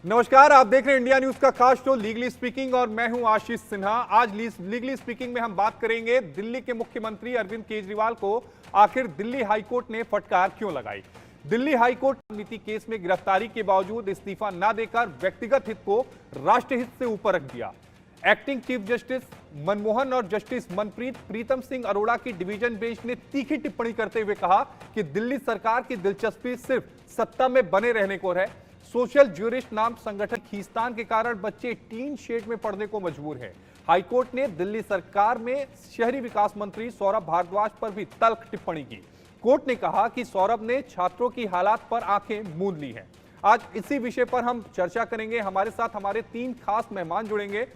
नमस्कार, आप देख रहे हैं इंडिया न्यूज का खास शो लीगली स्पीकिंग और मैं हूं आशीष सिन्हा। आज लीगली स्पीकिंग में हम बात करेंगे दिल्ली के मुख्यमंत्री अरविंद केजरीवाल को आखिर दिल्ली हाईकोर्ट ने फटकार क्यों लगाई। दिल्ली हाईकोर्ट नीति केस में गिरफ्तारी के बावजूद इस्तीफा न देकर व्यक्तिगत हित को राष्ट्रहित से ऊपर रख दिया। एक्टिंग चीफ जस्टिस मनमोहन और जस्टिस मनप्रीत प्रीतम सिंह अरोड़ा की डिवीजन बेंच ने तीखी टिप्पणी करते हुए कहा कि दिल्ली सरकार की दिलचस्पी सिर्फ सत्ता में बने रहने को है। सोशल ज्यूरिस्ट नाम संगठन खींचतान के कारण बच्चे टीन शेड में पढ़ने को मजबूर हैं। हाईकोर्ट ने दिल्ली सरकार में शहरी विकास मंत्री सौरभ भारद्वाज पर भी तल्ख टिप्पणी की। कोर्ट ने कहा कि सौरभ ने छात्रों की हालात पर आंखें मूंद ली हैं। आज इसी विषय पर हम चर्चा करेंगे। हमारे साथ हमारे 3 खास मेहमान जुड़ेंगे।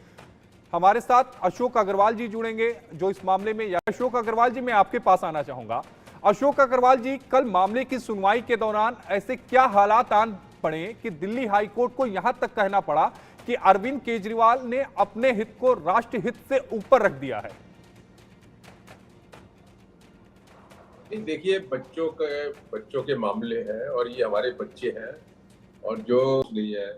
हमारे साथ अशोक अग्रवाल जी जुड़ेंगे जो इस मामले में। अशोक अग्रवाल जी, मैं आपके पास आना चाहूंगा। अशोक अग्रवाल जी, कल मामले की सुनवाई के दौरान ऐसे क्या हालात आन पड़े कि दिल्ली हाईकोर्ट को यहां तक कहना पड़ा कि अरविंद केजरीवाल ने अपने हित को राष्ट्र हित से ऊपर रख दिया है? देखिए, बच्चों के मामले हैं और ये हमारे बच्चे हैं और जो नहीं है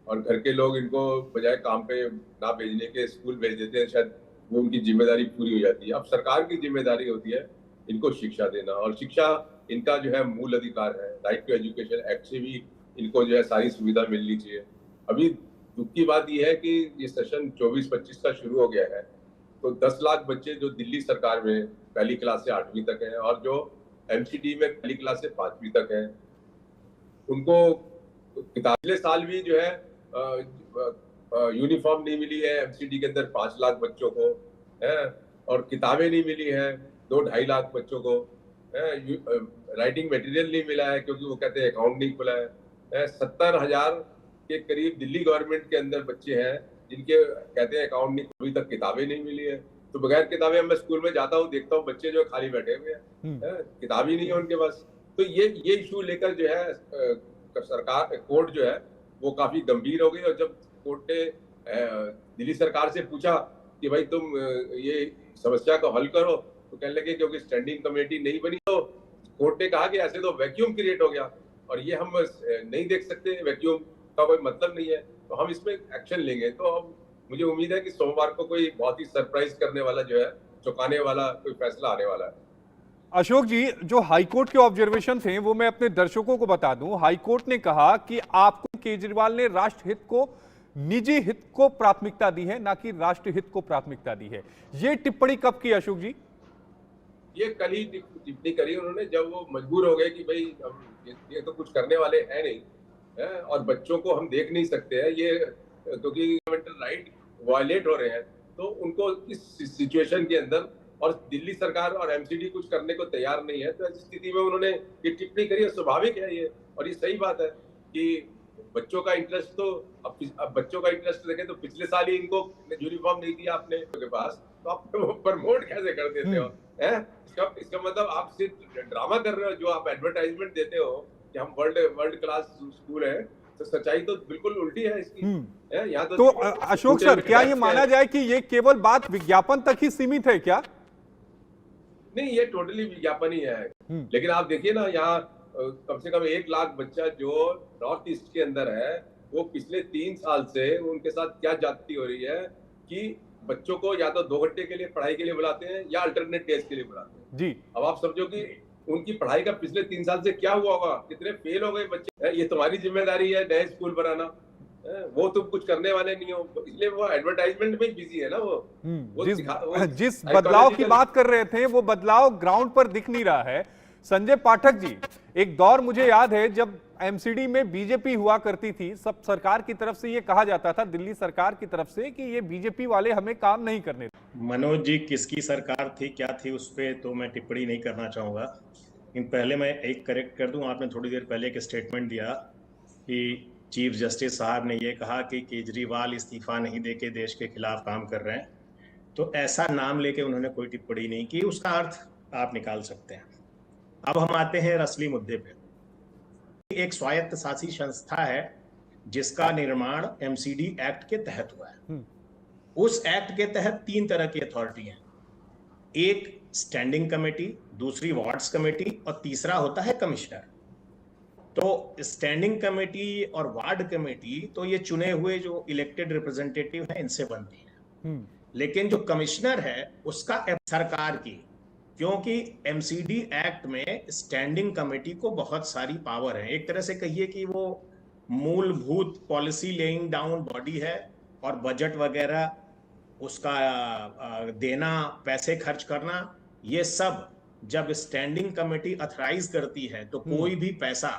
और घर के लोग इनको बजाय काम पे ना भेजने के स्कूल भेज देते हैं, शायद वो उनकी जिम्मेदारी पूरी हो जाती है। अब सरकार की जिम्मेदारी होती है इनको शिक्षा देना और शिक्षा इनका जो है मूल अधिकार है। राइट टू एजुकेशन एक्ट से भी इनको जो है सारी सुविधा मिलनी चाहिए। अभी दुख की बात यह है कि ये सेशन 24-25 का शुरू हो गया है तो 10 लाख बच्चे जो दिल्ली सरकार में पहली क्लास से 8वीं तक हैं और जो एमसीडी में पहली क्लास से 5वीं तक हैं, उनको पिछले साल भी जो है यूनिफॉर्म नहीं मिली है। एमसीडी के अंदर 5 लाख बच्चों को है और किताबें नहीं मिली है 2-2.5 लाख बच्चों को है। राइटिंग मटेरियल नहीं मिला है क्योंकि वो कहते हैं अकाउंट नहीं खुला है। 70,000 के करीब दिल्ली गवर्नमेंट के अंदर बच्चे हैं जिनके कहते हैं अकाउंट नहीं, अभी तक किताबें नहीं मिली है। तो बगैर किताबें मैं स्कूल में जाता हूँ, देखता हूँ बच्चे जो खाली बैठे हुए हैं, किताब ही नहीं है उनके पास। तो ये इशू लेकर जो है सरकार कोर्ट जो है वो काफी गंभीर हो गई। और जब कोर्ट ने दिल्ली सरकार से पूछा कि भाई तुम ये समस्या को हल करो, तो कहने लगे क्योंकि स्टैंडिंग कमेटी नहीं बनी। तो कोर्ट ने कहा कि ऐसे तो वैक्यूम क्रिएट हो गया और ये हम नहीं देख सकते, वैक्यूम का कोई मतलब नहीं है, तो हम इसमें एक्शन लेंगे। तो अब मुझे उम्मीद है कि सोमवार को कोई बहुत ही सरप्राइज करने वाला जो है, चौंकाने वाला कोई फैसला आने वाला है। अशोक जी, जो हाईकोर्ट के ऑब्जर्वेशन थे वो मैं अपने दर्शकों को बता दूं। हाईकोर्ट ने कहा कि आपको केजरीवाल ने राष्ट्र हित को निजी हित को प्राथमिकता दी है, ना कि राष्ट्र हित को प्राथमिकता दी है। ये टिप्पणी कब की अशोक जी? ये कल ही टिप्पणी करी उन्होंने, जब वो मजबूर हो गए कि भाई ये तो कुछ करने वाले हैं नहीं है और बच्चों को हम देख नहीं सकते हैं ये, क्योंकि फंडामेंटल राइट वायलेट हो रहे हैं। तो उनको इस सिचुएशन के अंदर और दिल्ली सरकार और एमसीडी कुछ करने को तैयार नहीं है, तो ऐसी स्थिति में उन्होंने ये टिप्पणी करी। स्वाभाविक है ये और ये सही बात है कि बच्चों का इंटरेस्ट तो अब बच्चों का इंटरेस्ट देखें तो पिछले साल ही इनको यूनिफॉर्म नहीं दिया आपने के पास, तो आप प्रमोट कैसे कर देते हो? इसका मतलब आप सिर्फ ड्रामा कर रहे हो। जो आप एडवर्टाइजमेंट देते हो कि हम वर्ल्ड क्लास स्कूल है, तो सच्चाई तो बिल्कुल उल्टी है इसकी। यहाँ तो अशोक सर, क्या ये माना जाए कि ये केवल बात विज्ञापन तक ही सीमित है क्या? नहीं, ये टोटली विज्ञापन ही है। लेकिन आप देखिए ना, यहाँ कम से कम 1 लाख बच्चा जो नॉर्थ ईस्ट के अंदर है, वो पिछले 3 साल से उनके साथ क्या जाती हो रही है कि बच्चों को या तो 2 घंटे के लिए पढ़ाई के लिए बुलाते हैं या अल्टरनेट डेज के लिए बुलाते हैं जी। अब आप समझो कि उनकी पढ़ाई का पिछले 3 साल से क्या हुआ होगा, कितने फेल हो गए बच्चे। ये तुम्हारी जिम्मेदारी है नए स्कूल बनाना, वो तुम कुछ करने वाले नहीं हो, इसलिए वो एडवर्टाइजमेंट में बिजी है ना। वो जिस बदलाव की बात कर रहे थे वो बदलाव ग्राउंड पर दिख नहीं रहा है। संजय पाठक जी, एक दौर मुझे याद है जब एमसीडी में बीजेपी हुआ करती थी, सब सरकार की तरफ से ये कहा जाता था, दिल्ली सरकार की तरफ से, कि ये बीजेपी वाले हमें काम नहीं करने। मनोज जी, किसकी सरकार थी क्या थी उस पर तो मैं टिप्पणी नहीं करना चाहूँगा। लेकिन पहले मैं एक करेक्ट कर दूं, आपने थोड़ी देर पहले एक स्टेटमेंट दिया कि चीफ जस्टिस साहब ने ये कहा कि केजरीवाल इस्तीफा नहीं देके देश के खिलाफ काम कर रहे हैं, तो ऐसा नाम लेके उन्होंने कोई टिप्पणी नहीं की। उसका अर्थ आप निकाल सकते हैं। अब हम आते हैं असली मुद्दे पे। एक स्वायत्त शासी संस्था है जिसका निर्माण एमसीडी एक्ट के तहत हुआ है। उस एक्ट के तहत 3 तरह की अथॉरिटी हैं, एक स्टैंडिंग कमेटी, दूसरी वार्ड्स कमेटी और तीसरा होता है कमिश्नर। तो स्टैंडिंग कमेटी और वार्ड कमेटी तो ये चुने हुए जो इलेक्टेड रिप्रेजेंटेटिव हैं इनसे बनती है, लेकिन जो कमिश्नर है उसका सरकार की, क्योंकि एमसीडी एक्ट में स्टैंडिंग कमेटी को बहुत सारी पावर है। एक तरह से कहिए कि वो मूलभूत पॉलिसी लेइंग डाउन बॉडी है, और बजट वगैरह उसका देना, पैसे खर्च करना, ये सब जब स्टैंडिंग कमेटी अथराइज करती है तो कोई भी पैसा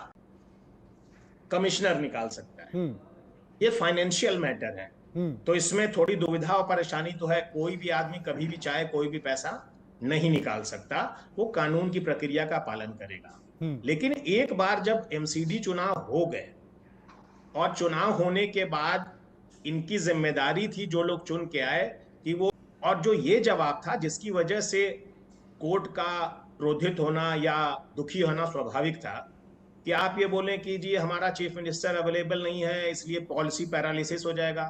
कमिश्नर निकाल सकता है। ये फाइनेंशियल मैटर है, तो इसमें थोड़ी दुविधा और परेशानी तो है। कोई भी आदमी कभी भी चाहे कोई भी पैसा नहीं निकाल सकता, वो कानून की प्रक्रिया का पालन करेगा। लेकिन एक बार जब एमसीडी चुनाव हो गए और चुनाव होने के बाद इनकी जिम्मेदारी थी, जो लोग चुन के आए, कि वो, और जो ये जवाब था जिसकी वजह से कोर्ट का क्रोधित होना या दुखी होना स्वाभाविक था, कि आप ये बोलें कि जी हमारा चीफ मिनिस्टर अवेलेबल नहीं है इसलिए पॉलिसी पैरालिसिस हो जाएगा,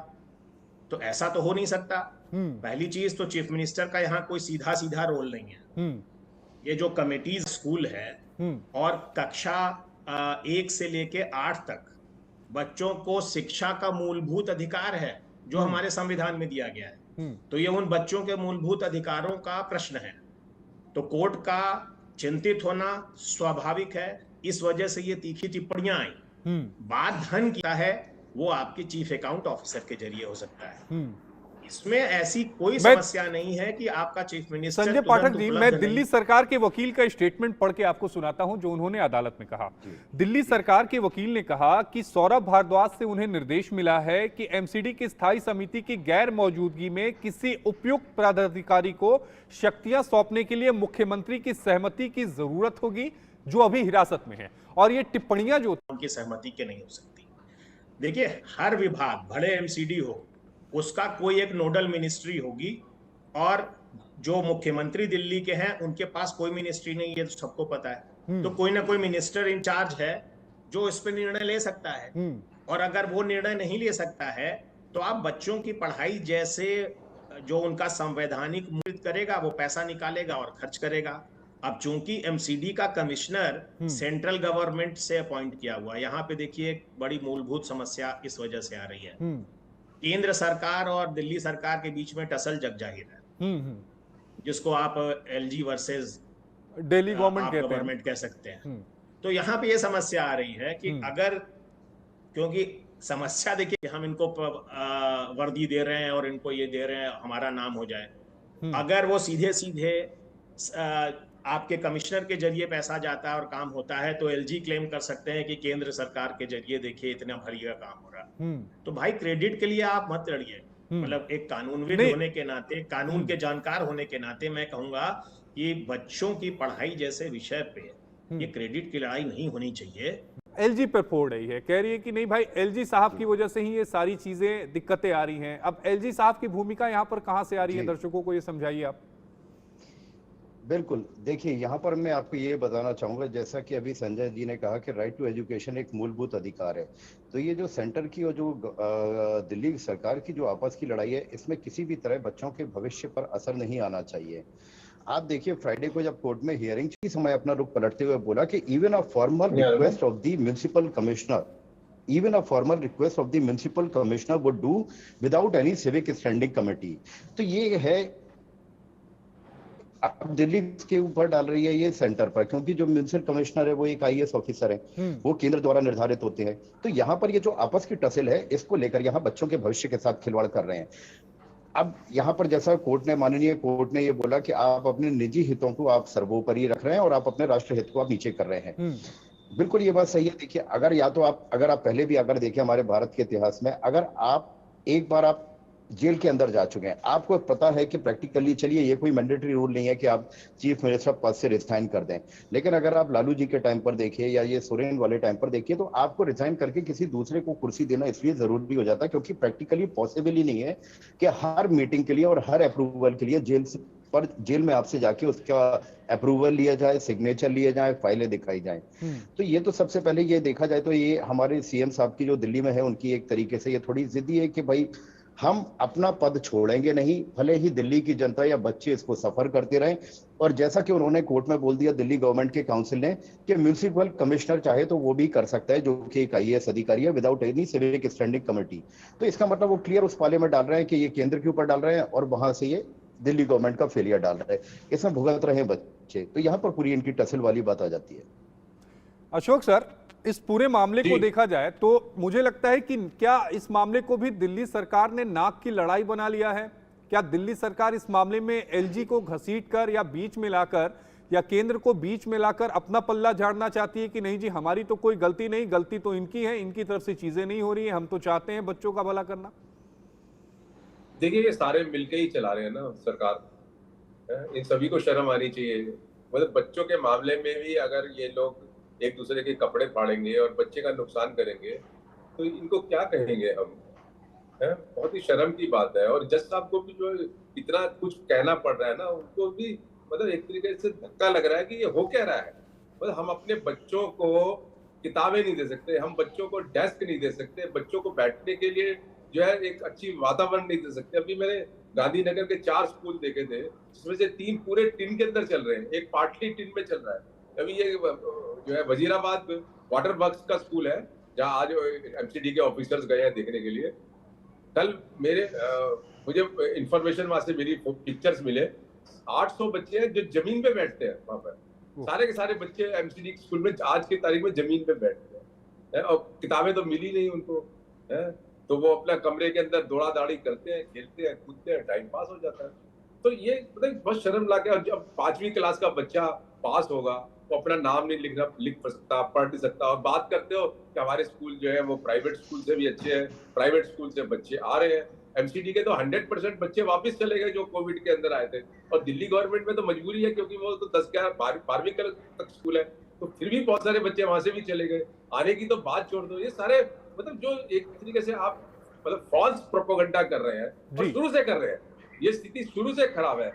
तो ऐसा तो हो नहीं सकता। पहली चीज तो चीफ मिनिस्टर का यहाँ कोई सीधा सीधा रोल नहीं है। ये जो कमेटीज स्कूल है और कक्षा 1 से लेके 8 तक बच्चों को शिक्षा का मूलभूत अधिकार है जो हमारे संविधान में दिया गया है, तो ये उन बच्चों के मूलभूत अधिकारों का प्रश्न है। तो कोर्ट का चिंतित होना स्वाभाविक है, इस वजह से ये तीखी टिप्पणियां आई। बात धन की है, वो आपके चीफ अकाउंट ऑफिसर के जरिए हो सकता है। इसमें ऐसी कोई समस्या नहीं है कि आपका चीफ मिनिस्टर। संजय पाठक जी, मैं दिल्ली सरकार के वकील का स्टेटमेंट पढ़ के आपको सुनाता हूं जो उन्होंने अदालत में कहा। दिल्ली सरकार के वकील ने कहा कि सौरभ भारद्वाज से उन्हें निर्देश मिला है कि एमसीडी की स्थायी समिति की गैर मौजूदगी में किसी उपयुक्त पदाधिकारी को शक्तियां सौंपने के लिए मुख्यमंत्री की सहमति की जरूरत होगी, जो अभी हिरासत में है, और ये टिप्पणियां जो उनकी सहमति के नहीं हो सकती। देखिए, हर विभाग, भले एमसीडी हो, उसका कोई एक नोडल मिनिस्ट्री होगी, और जो मुख्यमंत्री दिल्ली के हैं उनके पास कोई मिनिस्ट्री नहीं है, तो सबको पता है। तो कोई ना कोई मिनिस्टर इंचार्ज है जो इस पर निर्णय ले सकता है, और अगर वो निर्णय नहीं ले सकता है तो आप बच्चों की पढ़ाई जैसे जो उनका संवैधानिक मूल्य करेगा, वो पैसा निकालेगा और खर्च करेगा। अब चूंकि एमसीडी का कमिश्नर सेंट्रल गवर्नमेंट से अपॉइंट किया हुआ, यहाँ पे देखिए एक बड़ी मूलभूत समस्या इस वजह से आ रही है। केंद्र सरकार और दिल्ली सरकार के बीच में टसल जग जाहिर है, जिसको आप एलजी वर्सेस दिल्ली गवर्नमेंट कह सकते हैं। तो यहाँ पे ये समस्या आ रही है कि अगर, क्योंकि समस्या देखिए, हम इनको वर्दी दे रहे हैं और इनको ये दे रहे हैं, हमारा नाम हो जाए। अगर वो सीधे सीधे आपके कमिश्नर के जरिए पैसा जाता है और काम होता है, तो एलजी क्लेम कर सकते हैं कि केंद्र सरकार के जरिए देखिए इतना बढ़िया काम हो रहा है। तो भाई, क्रेडिट के लिए आप मत लड़िए। मतलब एक कानूनविद होने के नाते, कानून के जानकार होने के नाते मैं कहूंगा कि बच्चों की पढ़ाई जैसे विषय पे ये क्रेडिट की लड़ाई नहीं होनी चाहिए। एलजी पर फोड़ रही है, कह रही है कि नहीं भाई, एलजी साहब की वजह से ही ये सारी चीजें, दिक्कतें आ रही हैं। अब एलजी साहब की भूमिका यहाँ पर कहां से आ रही है, दर्शकों को ये समझाइए आप। बिल्कुल, देखिए यहाँ पर मैं आपको ये बताना चाहूँगा, जैसा कि अभी संजय जी ने कहा कि राइट टू एजुकेशन एक मूलभूत अधिकार है, तो ये जो सेंटर की और जो दिल्ली सरकार की जो आपस की लड़ाई है, इसमें किसी भी तरह बच्चों के भविष्य पर असर नहीं आना चाहिए। आप देखिए, फ्राइडे को जब कोर्ट में हियरिंग के समय अपना रुख पलटते हुए बोला कि even a formal request of the municipal commissioner, even a formal request of the municipal commissioner would do without any civic standing committee। तो ये है, अब दिल्ली के ऊपर डाल रही है ये सेंटर पर, क्योंकि जो म्युनिसिपल कमिश्नर है वो एक आईएएस ऑफिसर है, वो केंद्र द्वारा निर्धारित होते हैं। तो यहाँ पर ये जो आपस की टसल है, इसको लेकर यहाँ बच्चों के भविष्य के साथ खिलवाड़ कर रहे हैं। अब यहाँ पर जैसा कोर्ट ने, माननीय कोर्ट ने ये बोला कि आप अपने निजी हितों को आप सर्वोपरि रख रहे हैं और आप अपने राष्ट्र हित को आप नीचे कर रहे हैं। बिल्कुल ये बात सही है। देखिए, अगर या तो आप, अगर आप पहले भी अगर देखिए हमारे भारत के इतिहास में, अगर आप एक बार आप जेल के अंदर जा चुके हैं, आपको पता है कि प्रैक्टिकली, चलिए ये कोई मैंडेटरी रूल नहीं है कि आप चीफ मिनिस्टर पद से रिजाइन कर दें, लेकिन अगर आप लालू जी के टाइम पर देखिए या ये सोरेन वाले टाइम पर देखिए, तो आपको रिजाइन करके किसी दूसरे को कुर्सी देना इसलिए जरूरी हो जाता है क्योंकि प्रैक्टिकली पॉसिबल ही नहीं है कि हर मीटिंग के लिए और हर अप्रूवल के लिए जेल में आपसे जाके उसका अप्रूवल लिया जाए, सिग्नेचर लिए जाए, फाइलें दिखाई जाए। तो ये तो सबसे पहले ये देखा जाए तो ये हमारे सीएम साहब की जो दिल्ली में है, उनकी एक तरीके से ये थोड़ी जिद्दी है कि भाई हम अपना पद छोड़ेंगे नहीं, भले ही दिल्ली की जनता या बच्चे इसको सफर करते रहें। और जैसा कि उन्होंने कोर्ट में बोल दिया दिल्ली गवर्नमेंट के काउंसिल ने कि म्युनिसिपल कमिश्नर चाहे तो वो भी कर सकता है, जो कि एक IAS अधिकारी है, without any civic standing committee. तो इसका मतलब वो क्लियर उस पाले में डाल रहे हैं कि ये केंद्र के ऊपर डाल रहे हैं और वहां से ये दिल्ली गवर्नमेंट का फेलियर डाल रहे हैं, इसमें भुगत रहे हैं बच्चे। तो यहाँ पर पूरी इनकी टसल वाली बात आ जाती है। अशोक सर, इस पूरे मामले को देखा जाए तो मुझे लगता है कि क्या इस मामले को भी दिल्ली सरकार ने नाक की लड़ाई बना लिया है? क्या दिल्ली सरकार इस मामले में LG को घसीटकर या बीच में लाकर या केंद्र को बीच में लाकर अपना पल्ला झाड़ना चाहती है कि नहीं जी हमारी तो कोई गलती नहीं, गलती तो इनकी है, इनकी तरफ से चीजें नहीं हो रही है, हम तो चाहते हैं बच्चों का भला करना? देखिए, ये सारे मिलके ही चला रहे हैं ना सरकार। इन सभी को शर्म आनी चाहिए। मतलब बच्चों के मामले में भी अगर ये लोग एक दूसरे के कपड़े फाड़ेंगे और बच्चे का नुकसान करेंगे तो इनको क्या कहेंगे हम? बहुत ही शर्म की बात है। और जज साहब को भी जो इतना कुछ कहना पड़ रहा है ना, उनको भी मतलब एक तरीके से धक्का लग रहा है कि ये हो क्या रहा है। मतलब हम अपने बच्चों को किताबें नहीं दे सकते, हम बच्चों को डेस्क नहीं दे सकते, बच्चों को बैठने के लिए जो है एक अच्छी वातावरण नहीं दे सकते। अभी मैंने गांधीनगर के 4 स्कूल देखे थे, जिसमें से 3 पूरे टिन के अंदर चल रहे हैं, एक पार्टली टिन में चल रहा है। अभी ये जो है वजीराबाद वाटर वर्क्स का स्कूल है, जहाँ आज MCD के ऑफिसर्स गए हैं देखने के लिए। कल मुझे इंफॉर्मेशन वहां से मिली, पिक्चर्स मिले, 800 बच्चे हैं जो जमीन पे बैठते हैं वहां पर। सारे के सारे बच्चे MCD स्कूल में आज की तारीख में जमीन पे बैठते हैं और किताबें तो मिली नहीं उनको, तो वो अपना कमरे के अंदर दौड़ा दाड़ी करते हैं, खेलते हैं, कूदते हैं, टाइम पास हो जाता है। तो ये मतलब बहुत शर्म लाके। और जब 5वीं क्लास का बच्चा पास होगा वो अपना नाम नहीं लिख सकता, पढ़ नहीं सकता, और बात करते हो कि हमारे स्कूल जो है वो प्राइवेट स्कूल से भी अच्छे हैं, प्राइवेट स्कूल से बच्चे आ रहे हैं। MCD के तो 100% बच्चे वापस चले गए जो कोविड के अंदर आए थे। और दिल्ली गवर्नमेंट में तो मजबूरी है क्योंकि वो तो 10-12वीं तक स्कूल है, तो फिर भी बहुत सारे बच्चे वहां से भी चले गए। आने की तो बात छोड़ दो। ये सारे मतलब जो एक तरीके से आप मतलब फॉल्स प्रोपेगेंडा कर रहे हैं और शुरू से कर रहे हैं। ये स्थिति शुरू से खराब है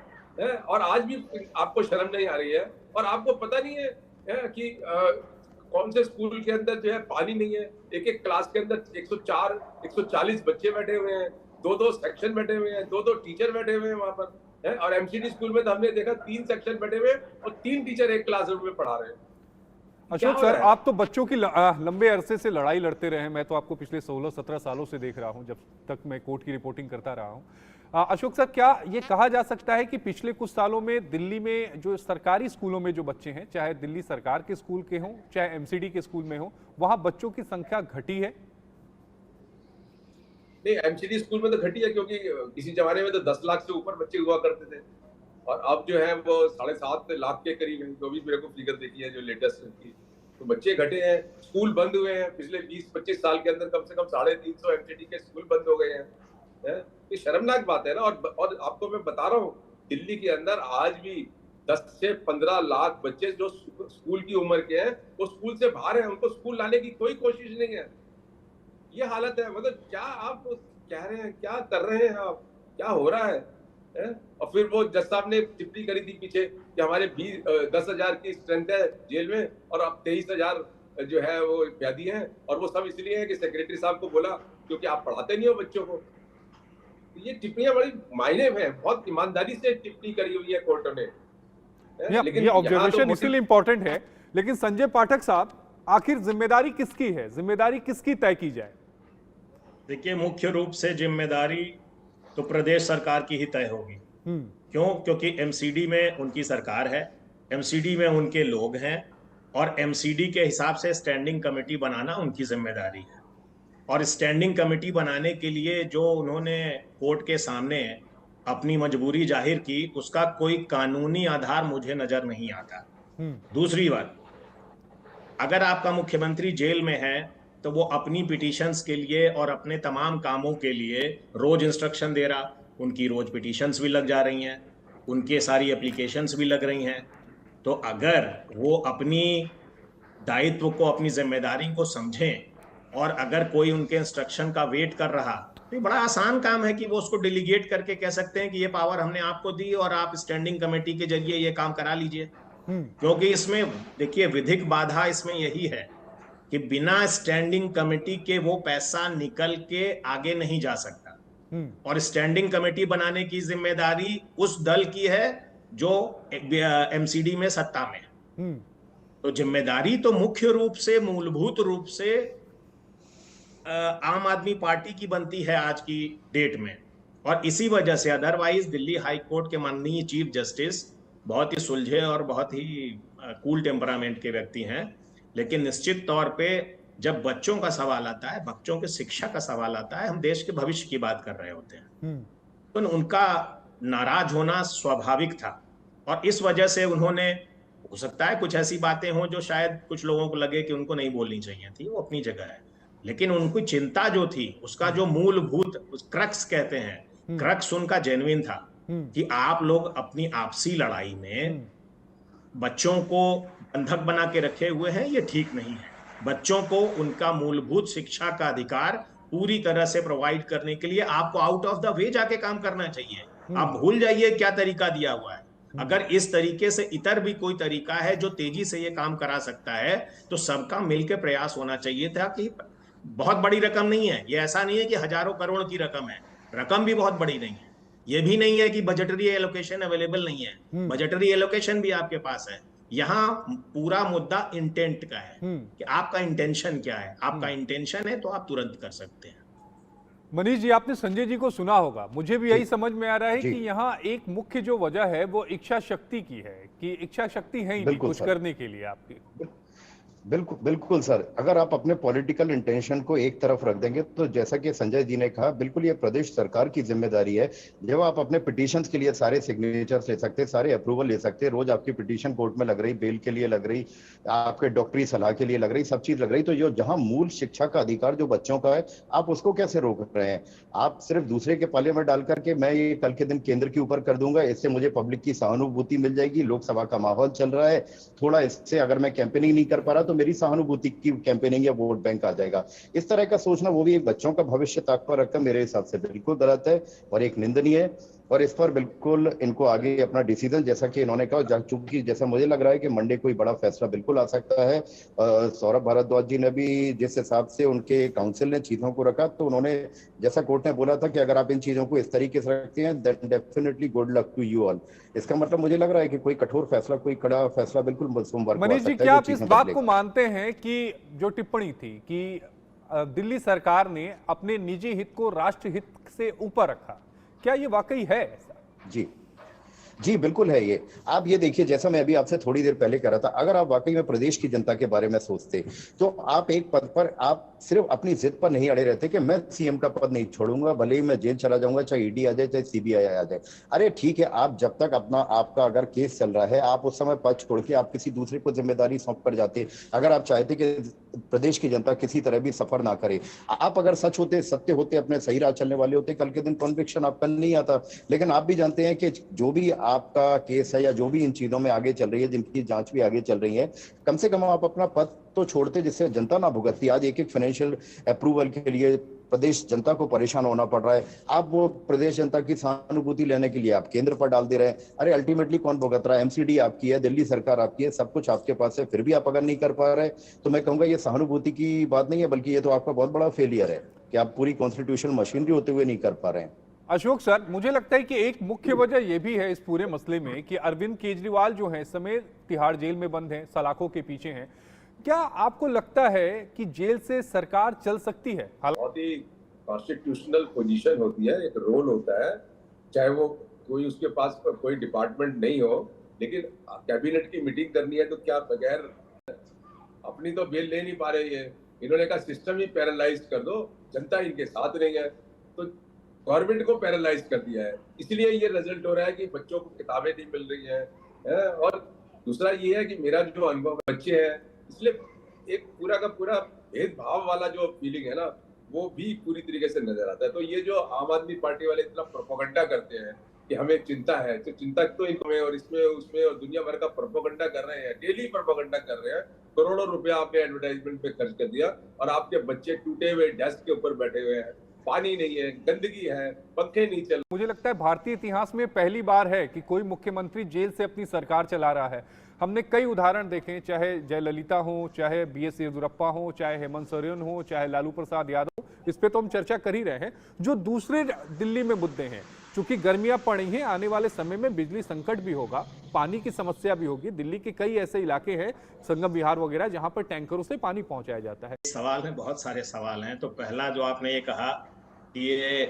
और आज भी आपको शर्म नहीं आ रही है। और आपको पता नहीं है कि कौन से स्कूल के अंदर जो है पानी नहीं है। एक क्लास के अंदर 140 बच्चे बैठे हुए हैं, 2 सेक्शन बैठे हुए हैं, 2 टीचर बैठे हुए हैं वहां पर। और MCD स्कूल में तो हमने देखा 3 सेक्शन बैठे हुए और 3 टीचर एक क्लासरूम में पढ़ा रहे हैं। अशोक सर, आप तो बच्चों की लंबे अरसे से लड़ाई लड़ते रहे हैं। मैं तो आपको पिछले 16-17 सालों से देख रहा हूं, जब तक मैं कोर्ट की रिपोर्टिंग करता रहा हूं। अशोक सर, क्या ये कहा जा सकता है कि पिछले कुछ सालों में दिल्ली में जो सरकारी स्कूलों में जो बच्चे हैं, चाहे दिल्ली सरकार के स्कूल के हों चाहे MCD के स्कूल में हो, वहां बच्चों की संख्या घटी है? नहीं, MCD स्कूल में तो घटी है क्योंकि किसी जमाने में तो 10 लाख से ऊपर बच्चे हुआ करते थे और अब जो है वो 7.5 लाख के करीब है। तो भी मेरे को फिगर देखी है जो लेटेस्ट की, तो बच्चे घटे हैं, स्कूल बंद हुए हैं। पिछले 20-25 साल के अंदर कम से कम 350 MCD के स्कूल बंद हो गए हैं। ये शर्मनाक बात है ना। और आपको मैं बता रहा हूँ, दिल्ली के अंदर आज भी 10 से 15 लाख बच्चे जो स्कूल की उम्र के हैं वो स्कूल से बाहर हैं, उनको स्कूल लाने की कोई कोशिश नहीं है। ये हालत है। मतलब क्या आप कह रहे हैं, क्या कर रहे हैं आप, क्या हो रहा है? और फिर वो जज साहब ने टिप्पणी करी थी पीछे कि हमारे 10,000 की स्ट्रेंथ है जेल में और अब 23,000 जो है वो कैदी हैं, और वो सब इसलिए है कि सेक्रेटरी साहब को बोला क्योंकि आप पढ़ाते नहीं हो बच्चों को। ये टिप्पणियां बड़ी मायने में है, बहुत ईमानदारी से टिप्पणी करी हुई है कोर्ट ने। लेकिन ये ऑब्जर्वेशन इसलिए इंपॉर्टेंट है। लेकिन संजय पाठक साहब, आखिर जिम्मेदारी किसकी है? जिम्मेदारी किसकी तय की जाए? देखिए, मुख्य रूप से जिम्मेदारी तो प्रदेश सरकार की ही तय होगी। क्यों? क्योंकि MCD में उनकी सरकार है, MCD में उनके लोग हैं और MCD के हिसाब से स्टैंडिंग कमेटी बनाना उनकी जिम्मेदारी है। और स्टैंडिंग कमेटी बनाने के लिए जो उन्होंने कोर्ट के सामने अपनी मजबूरी जाहिर की, उसका कोई कानूनी आधार मुझे नजर नहीं आता। दूसरी बात, अगर आपका मुख्यमंत्री जेल में है तो वो अपनी पिटीशंस के लिए और अपने तमाम कामों के लिए रोज इंस्ट्रक्शन दे रहा, उनकी रोज पिटीशंस भी लग जा रही हैं, उनके सारी एप्लीकेशंस भी लग रही हैं। तो अगर वो अपनी दायित्व को, अपनी जिम्मेदारी को समझें और अगर कोई उनके इंस्ट्रक्शन का वेट कर रहा, तो बड़ा आसान काम है कि वो उसको डेलीगेट करके कह सकते हैं कि ये पावर हमने आपको दी और आप स्टैंडिंग कमेटी के जरिए ये काम करा लीजिए। क्योंकि इसमें देखिए, विधिक बाधा इसमें यही है कि बिना स्टैंडिंग कमेटी के वो पैसा निकल के आगे नहीं जा सकता। और स्टैंडिंग कमेटी बनाने की जिम्मेदारी उस दल की है जो एमसीडी में सत्ता में। तो जिम्मेदारी तो मुख्य रूप से, मूलभूत रूप से आम आदमी पार्टी की बनती है आज की डेट में। और इसी वजह से अदरवाइज दिल्ली हाई कोर्ट के माननीय चीफ जस्टिस बहुत ही सुलझे और बहुत ही कूल टेम्परामेंट के व्यक्ति हैं, लेकिन निश्चित तौर पे जब बच्चों का सवाल आता है, बच्चों की शिक्षा का सवाल आता है, हम देश के भविष्य की बात कर रहे होते हैं, तो उनका नाराज होना स्वाभाविक था। और इस वजह से उन्होंने, हो सकता है कुछ ऐसी बातें हों जो शायद कुछ लोगों को लगे कि उनको नहीं बोलनी चाहिए थी, वो अपनी जगह है, लेकिन उनकी चिंता जो थी, उसका जो मूलभूत क्रक्स कहते हैं, क्रक्स उनका जेन्युइन था कि आप लोग अपनी आपसी लड़ाई में बच्चों को बंधक बना के रखे हुए हैं, ये ठीक नहीं है। बच्चों को उनका मूलभूत शिक्षा का अधिकार पूरी तरह से प्रोवाइड करने के लिए आपको आउट ऑफ द वे जाके काम करना चाहिए। आप भूल जाइए क्या तरीका दिया हुआ है। अगर इस तरीके से इतर भी कोई तरीका है जो तेजी से ये काम करा सकता है, तो सबका मिलकर प्रयास होना चाहिए था। कि बहुत बड़ी रकम नहीं है, ये ऐसा नहीं है कि हजारों करोड़ की रकम है, रकम भी बहुत बड़ी नहीं है। ये भी नहीं है कि बजटरी एलोकेशन अवेलेबल नहीं है, बजटरी एलोकेशन भी आपके पास है। यहाँ पूरा मुद्दा इंटेंट का है कि आपका इंटेंशन क्या है। आपका इंटेंशन है तो आप तुरंत कर सकते हैं। मनीष जी, आपने संजय जी को सुना होगा, मुझे भी यही समझ में आ रहा है कि यहाँ एक मुख्य जो वजह है वो इच्छा शक्ति की है, कि इच्छा शक्ति है ही नहीं कुछ करने के लिए आपकी। बिल्कुल बिल्कुल सर, अगर आप अपने पॉलिटिकल इंटेंशन को एक तरफ रख देंगे तो जैसा कि संजय जी ने कहा, बिल्कुल ये प्रदेश सरकार की जिम्मेदारी है। जब आप अपने पिटीशंस के लिए सारे सिग्नेचर्स ले सकते, सारे अप्रूवल ले सकते, रोज आपकी पिटीशन कोर्ट में लग रही, बेल के लिए लग रही, आपके डॉक्टरी सलाह के लिए लग रही, सब चीज लग रही, तो जो जहां मूल शिक्षा का अधिकार जो बच्चों का है, आप उसको कैसे रोक रहे हैं? आप सिर्फ दूसरे के पाले में डाल करके मैं ये कल के दिन केंद्र के ऊपर कर दूंगा, इससे मुझे पब्लिक की सहानुभूति मिल जाएगी, लोकसभा का माहौल चल रहा है, थोड़ा इससे अगर मैं कैंपेनिंग नहीं कर पा रहा तो मेरी सहानुभूति की कैंपेनिंग या वोट बैंक आ जाएगा। इस तरह का सोचना, वो भी एक बच्चों का भविष्य ताक पर रखकर, मेरे हिसाब से बिल्कुल गलत है और एक निंदनीय है। और इस पर बिल्कुल इनको आगे अपना डिसीजन, जैसा कि इन्होंने कहा, चूंकि जैसा मुझे लग रहा है कि मंडे कोई बड़ा फैसला बिल्कुल आ सकता है। सौरभ भारद्वाज जी ने भी जिस हिसाब से उनके काउंसिल ने चीजों को रखा, तो उन्होंने, जैसा कोर्ट ने बोला था कि अगर आप इन चीजों को इस तरीके से रखते हैं, then definitely good luck to you all. इसका मतलब मुझे लग रहा है कि कोई कठोर फैसला, कोई कड़ा फैसला बिल्कुल सोमवार को आ सकता है। मनीष जी, क्या आप इस बात को मानते हैं कि जो टिप्पणी थी कि दिल्ली सरकार ने अपने निजी हित को राष्ट्र हित से ऊपर रखा, क्या ये वाकई है ऐसा? जी जी बिल्कुल है ये। आप ये देखिए, जैसा मैं अभी आपसे थोड़ी देर पहले कह रहा था, अगर आप वाकई में प्रदेश की जनता के बारे में सोचते तो आप एक पद पर, आप सिर्फ अपनी जिद पर नहीं अड़े रहते कि मैं सीएम का पद नहीं छोड़ूंगा, भले ही मैं जेल चला जाऊंगा, चाहे ईडी आ जाए, चाहे सीबीआई आ जाए। अरे ठीक है, आप जब तक आपका अगर केस चल रहा है, आप उस समय पद छोड़ के आप किसी दूसरे को जिम्मेदारी सौंप कर जाते। अगर आप चाहते कि प्रदेश की जनता किसी तरह भी सफर ना करे, आप अगर सत्य होते, अपने सही राह चलने वाले होते, कल के दिन कॉन्विक्शन आपका नहीं आता। लेकिन आप भी जानते हैं कि जो भी आपका केस है या जो भी इन चीजों में आगे चल रही है, जिनकी जांच भी आगे चल रही है, कम से कम आप अपना पद तो छोड़ते, जिससे जनता ना भुगतती। आज एक फाइनेंशियल अप्रूवल के लिए प्रदेश जनता को परेशान होना पड़ रहा है, आप वो प्रदेश जनता की सहानुभूति लेने के लिए आप केंद्र पर डाल दे रहे हैं। अरे अल्टीमेटली कौन भुगत रहा है? एमसीडी आपकी है, दिल्ली सरकार आपकी है, सब कुछ आपके पास है, फिर भी आप अगर नहीं कर पा रहे, तो मैं कहूंगा ये सहानुभूति की बात नहीं है, बल्कि ये तो आपका बहुत बड़ा फेलियर है कि आप पूरी कॉन्स्टिट्यूशनल मशीनरी होते हुए नहीं कर पा रहे हैं। अशोक सर, मुझे लगता है कि एक मुख्य वजह यह भी है इस पूरे मसले में कि अरविंद केजरीवाल जो है इस समय तिहाड़ जेल में बंद हैं, सलाखों के पीछे हैं। क्या आपको लगता है कि जेल से सरकार चल सकती है? बहुत ही कॉन्स्टिट्यूशनल पोजीशन होती है, एक रोल होता है, चाहे वो कोई उसके पास कोई डिपार्टमेंट नहीं हो, लेकिन कैबिनेट की मीटिंग करनी है तो क्या बगैर अपनी तो बेल ले नहीं पा रही है। इन्होंने कहा सिस्टम ही पैरालाइज कर दो, जनता इनके साथ नहीं है, तो गवर्नमेंट को पैरालाइज कर दिया है। इसलिए ये रिजल्ट हो रहा है कि बच्चों को किताबें नहीं मिल रही है। और दूसरा ये है कि मेरा जो अनुभव बच्चे हैं, इसलिए एक पूरा का पूरा भेदभाव वाला जो फीलिंग है ना, वो भी पूरी तरीके से नजर आता है। तो ये जो आम आदमी पार्टी वाले इतना प्रोपेगेंडा करते हैं कि हमें चिंता है, तो चिंता तो इनमें और इसमें उसमें और दुनिया भर का प्रोपेगेंडा कर रहे हैं, डेली प्रोपेगेंडा कर रहे हैं। करोड़ों रुपया आपने एडवर्टाइजमेंट पे खर्च कर दिया और आपके बच्चे टूटे हुए डेस्क के ऊपर बैठे हुए हैं, पानी नहीं है, गंदगी है, पंखे नहीं चल। मुझे लगता है भारतीय इतिहास में पहली बार है कि कोई मुख्यमंत्री जेल से अपनी सरकार चला रहा है। हमने कई उदाहरण देखे, चाहे जयललिता हो, चाहे BS येदियुरप्पा हो, चाहे हेमंत सोरेन हो, चाहे लालू प्रसाद यादव, इस पे तो हम चर्चा कर ही रहे हैं। जो दूसरे दिल्ली में मुद्दे हैं, चूंकि गर्मियां पड़ी हैं, आने वाले समय में बिजली संकट भी होगा, पानी की समस्या भी होगी। दिल्ली के कई ऐसे इलाके हैं, संगम विहार वगैरह, जहां पर टैंकरों से पानी पहुंचाया जाता है। सवाल में बहुत सारे सवाल हैं। तो पहला जो आपने ये कहा कि ये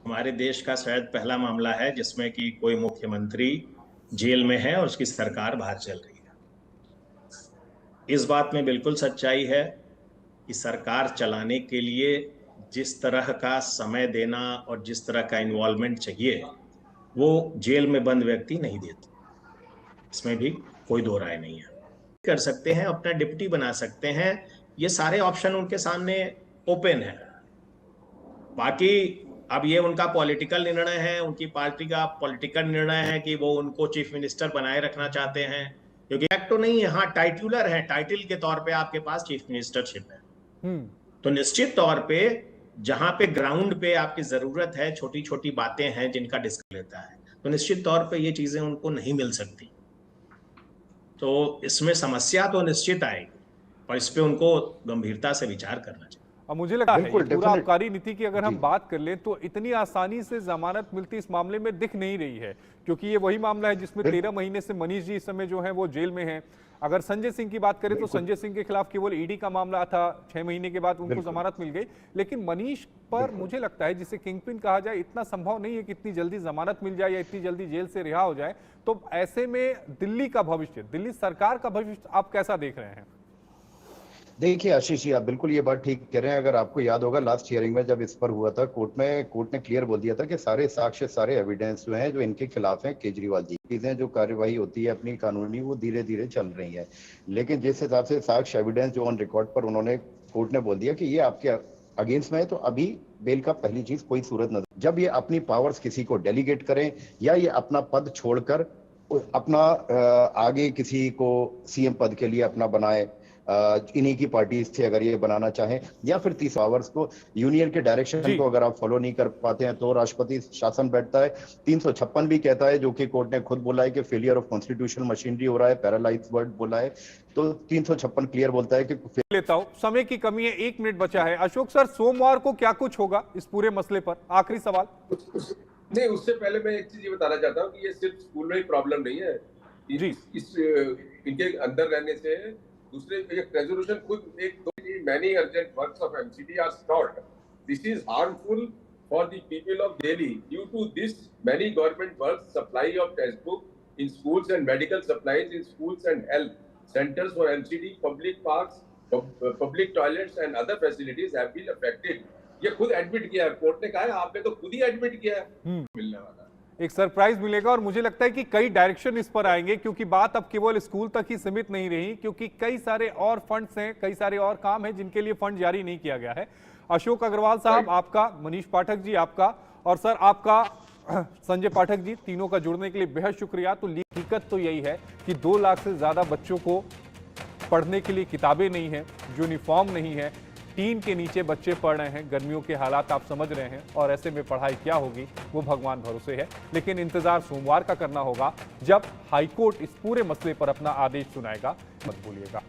हमारे देश का शायद पहला मामला है जिसमें कि कोई मुख्यमंत्री जेल में है और उसकी सरकार बाहर चल रही है। इस बात में बिल्कुल सच्चाई है कि सरकार चलाने के लिए जिस तरह का समय देना और जिस तरह का इन्वॉल्वमेंट चाहिए वो जेल में बंद व्यक्ति नहीं देते, इसमें भी कोई दो राय नहीं है। कर सकते हैं, अपना डिप्टी बना सकते हैं, ये सारे ऑप्शन उनके सामने ओपन है। बाकी अब ये उनका पॉलिटिकल निर्णय है, उनकी पार्टी का पॉलिटिकल निर्णय है कि वो उनको चीफ मिनिस्टर बनाए रखना चाहते हैं, क्योंकि एक्ट तो नहीं है, हाँ टाइटुलर है, टाइटल के तौर पे आपके पास चीफ मिनिस्टरशिप है। तो निश्चित तौर पे जहां पे ग्राउंड पे आपकी जरूरत है, छोटी छोटी बातें हैं जिनका डिस्कस लेता है, तो निश्चित तौर पे ये चीजें उनको नहीं मिल सकती। तो इसमें समस्या तो निश्चित आएगी, पर इस पे उनको गंभीरता से विचार करना चाहिए। अब मुझे लगता है बिल्कुल, ये पूरा definite- आबकारी नीति की अगर हम जी। बात कर लें तो इतनी आसानी से जमानत मिलती इस मामले में दिख नहीं रही है, क्योंकि ये वही मामला है जिसमें 13 महीने से मनीष जी इस समय जो है वो जेल में हैं। अगर संजय सिंह की बात करें तो संजय सिंह के खिलाफ केवल ईडी का मामला था, 6 महीने के बाद उनको जमानत मिल गई। लेकिन मनीष पर मुझे लगता है, जिसे किंगपिन कहा जाए, इतना संभव नहीं है कि इतनी जल्दी जमानत मिल जाए या इतनी जल्दी जेल से रिहा हो जाए। तो ऐसे में दिल्ली का भविष्य, दिल्ली सरकार का भविष्य आप कैसा देख रहे हैं? देखिए आशीष जी, आप बिल्कुल ये बात ठीक कह रहे हैं। अगर आपको याद होगा लास्ट हियरिंग में जब इस पर हुआ था, कोर्ट ने क्लियर बोल दिया था कि सारे साक्ष्य, सारे एविडेंस जो हैं जो इनके खिलाफ हैं केजरीवाल जी, चीजें जो कार्यवाही होती है अपनी कानूनी वो धीरे धीरे चल रही है। लेकिन जिस हिसाब से साक्ष्य एविडेंस जो ऑन रिकॉर्ड पर उन्होंने, कोर्ट ने बोल दिया कि ये आपके अगेंस्ट में है, तो अभी बेल का पहली चीज कोई सूरत नजर, जब ये अपनी पावर्स किसी को डेलीगेट करें या ये अपना पद छोड़कर अपना आगे किसी को सीएम पद के लिए अपना बनाए, इन्हीं की पार्टी से अगर ये बनाना चाहें, या फिर 30 आवर्स को यूनियन के डायरेक्शन को अगर आप फॉलो नहीं कर पाते हैं तो राष्ट्रपति शासन बैठता है। 356 भी कहता है, जो कि कोर्ट ने खुद बोला है कि फेलियर ऑफ कॉन्स्टिट्यूशनल मशीनरी हो रहा है, पैरालाइज वर्ड बोला है। तो 356 क्लियर बोलता है कि लेता हूं, समय की कमी है, 1 मिनट बचा है। अशोक सर, सोमवार को क्या कुछ होगा इस पूरे मसले पर? आखिरी सवाल। नहीं, उससे पहले मैं एक चीज ये बताना चाहता हूँ कि ये सिर्फ स्कूल में ही प्रॉब्लम नहीं है। इनके अंदर रहने से दूसरे रेजोल्यूशन खुद many urgent works of MCD are stalled. This is harmful for the people of Delhi. Due to this, many government works, supply of textbook in schools and medical supplies in schools and health centers for MCD, public parks, public toilets and other facilities have been affected. ये खुद admit किया है, court ने कहा है, आपने तो खुद ही एडमिट किया है। मिलने वाला एक सरप्राइज मिलेगा और मुझे लगता है कि कई डायरेक्शन इस पर आएंगे, क्योंकि बात अब केवल स्कूल तक ही सीमित नहीं रही, क्योंकि कई सारे और फंड्स हैं, कई सारे और काम हैं जिनके लिए फंड जारी नहीं किया गया है। अशोक अग्रवाल साहब आपका, मनीष पाठक जी आपका, और सर आपका संजय पाठक जी, तीनों का जुड़ने के लिए बेहद शुक्रिया। तो हकीकत तो यही है कि 2 लाख से ज्यादा बच्चों को पढ़ने के लिए किताबें नहीं है, यूनिफॉर्म नहीं है, टीन के नीचे बच्चे पढ़ रहे हैं, गर्मियों के हालात आप समझ रहे हैं, और ऐसे में पढ़ाई क्या होगी वो भगवान भरोसे है। लेकिन इंतजार सोमवार का करना होगा, जब हाईकोर्ट इस पूरे मसले पर अपना आदेश सुनाएगा। मत भूलिएगा।